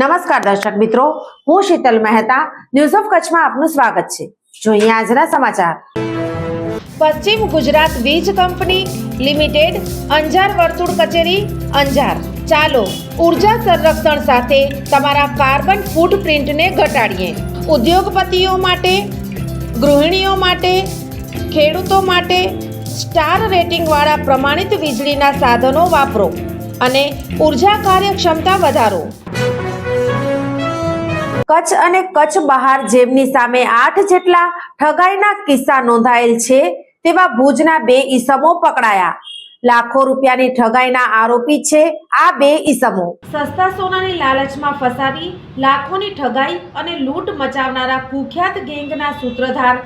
નમસ્કાર દર્શક મિત્રો, હું શીતલ મહેતા ન્યૂઝ ઓફ કચ્છમાં આપનું સ્વાગત છે। જોઈએ આજના સમાચાર। પશ્ચિમ ગુજરાત વીજ કંપની લિમિટેડ અંજાર વર્તુળ કચેરી અંજાર। ચાલો ઉર્જા સંરક્ષણ સાથે તમારા કાર્બન ફૂટપ્રિન્ટને ઘટાડીએ। ઉદ્યોગપતિઓ માટે, ગૃહિણીઓ માટે, ખેડૂતો માટે સ્ટાર રેટિંગવાળા પ્રમાણિત વીજળીના સાધનો વાપરો અને ઉર્જા કાર્યક્ષમતા વધારો। કચ્છ અને કચ્છ બહાર જેમની સામે 8 જેટલા ઠગાઈના કિસ્સા નોંધાયેલ છે તેવા ભુજના 2 ઈસમો પકડાયા। લાખો રૂપિયાની ઠગાઈના આરોપી છે આ 2 ઈસમો। સસ્તા સોનાની લાલચમાં ફસાવી લાખોની ઠગાઈ અને લૂંટ મચાવનારા કુખ્યાત ગેંગના સૂત્રધાર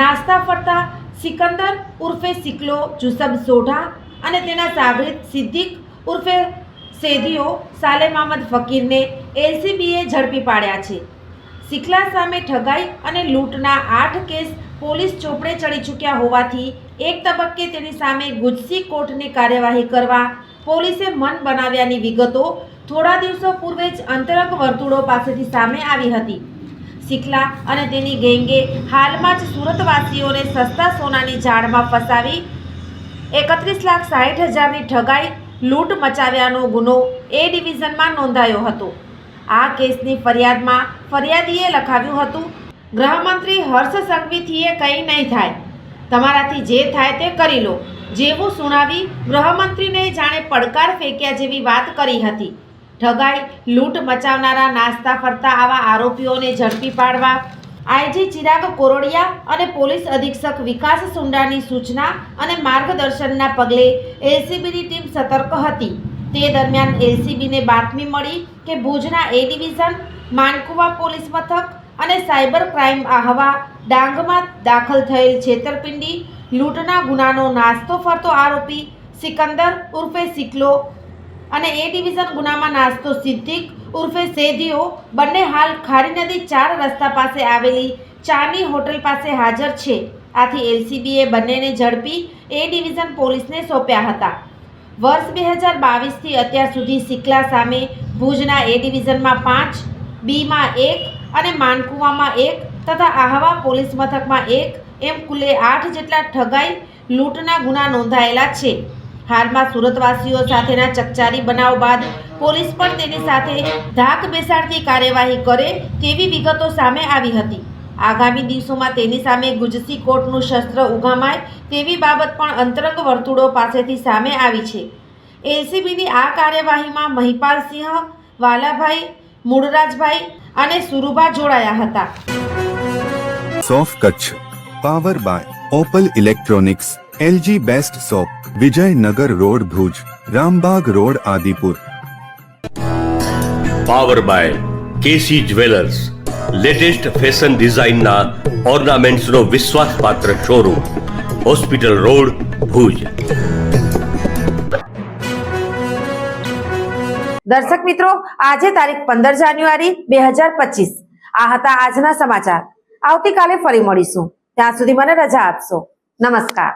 નાસ્તા ફરતા સિકંદર ઉર્ફે સિકલો જુસબ સોઢા અને તેના સાગરીત સિદ્દીક ઉર્ફે સેદીઓ સાલેમ અહમદ ફકીરને એલસીબીએ ઝડપી પાડ્યા છે। સિકલા સામે ઠગાઈ અને લૂંટના 8 કેસ પોલીસ ચોપડે ચડી ચૂક્યા હોવાથી એક તબક્કે તેની સામે ગુજસી કોર્ટની કાર્યવાહી કરવા પોલીસે મન બનાવ્યાની વિગતો થોડા દિવસો પૂર્વે જ અંતરંગ વર્તુળો પાસેથી સામે આવી હતી। સિકલા અને તેની ગેંગે હાલમાં જ સુરતવાસીઓને સસ્તા સોનાની જાળમાં ફસાવી 31,60,000ની ઠગાઈ લૂંટ મચાવ્યાનો ગુનો એ ડિવિઝનમાં નોંધાયો હતો। આ કેસની ફરિયાદમાં ફરિયાદીએ લખાવ્યું હતું, ગૃહમંત્રી હર્ષ સંઘવીથીએ કંઈ નહીં થાય, તમારાથી જે થાય તે કરી લો જેવું સુણાવી ગૃહમંત્રીને જાણે પડકાર ફેંક્યા જેવી વાત કરી હતી। ઠગાઈ લૂંટ મચાવનારા નાસ્તા ફરતા આવા આરોપીઓને ઝડપી પાડવા આઈજી ચિરાગ કોરડિયા અને પોલીસ અધિક્ષક વિકાસ સુંડાની સૂચના અને માર્ગદર્શનના પગલે એલસીબીની ટીમ સતર્ક હતી। તે દરમિયાન એલસીબીને બાતમી મળી કે ભુજના એ ડિવિઝન, માનકુવા પોલીસ મથક અને સાયબર ક્રાઇમ આહવા ડાંગમાં દાખલ થયેલ છેતરપિંડી લૂંટના ગુનાનો નાસ્તો ફરતો આરોપી સિકંદર ઉર્ફે સિકલો અને એ ડિવિઝન ગુનામાં નાસ્તો સિદ્દીક ઉર્ફે સેદીઓ બંને હાલ ખારી નદી 4 રસ્તા પાસે આવેલી ચાની હોટલ પાસે હાજર છે। આથી એલસીબીએ બંનેને ઝડપી એ ડિવિઝન પોલીસને સોંપ્યા હતા। વર્ષ 2022થી અત્યાર સુધી સિકલા સામે ભુજના એ ડિવિઝનમાં 5, બીમાં 1 અને માનકુવામાં 1 તથા આહવા પોલીસ મથકમાં 1 એમ કુલે 8 જેટલા ઠગાઈ લૂંટના ગુના નોંધાયેલા છે। હાલમાં સુરતવાસીઓ સાથેના ચકચારી બનાવ બાદ પોલીસ પણ તેની સાથે ધાક બેસાડતી કાર્યવાહી કરે તેવી વિગતો સામે આવી હતી। આગામી દિવસોમાં તેની સામે ગુજસી કોર્ટનું શસ્ત્ર ઉગામાય તેવી બાબત પણ અંતરંગ વર્તુળો પાસેથી સામે આવી છે। એલસીબીની આ કાર્યવાહીમાં મહિપાલસિંહ, વાલાભાઈ, મૂળરાજભાઈ અને સુરુભા જોડાયા હતા। સોફ Kutch power by Opal electronics, LG best shop, Vijaynagar road Bhuj, Rambag road Adipur. Power by KC jewellers, latest fashion ડિઝાઇનના ઓર્નામેન્ટ્સનો વિશ્વાસપાત્ર શોરૂમ, હોસ્પિટલ રોડ ભુજ। દર્શક મિત્રો, આજે તારીખ 15 જાન્યુઆરી 2025 આ હતા આજના સમાચાર। આવતીકાલે ફરી મળીશું, ત્યાં સુધી મને રજા આપશો। નમસ્કાર।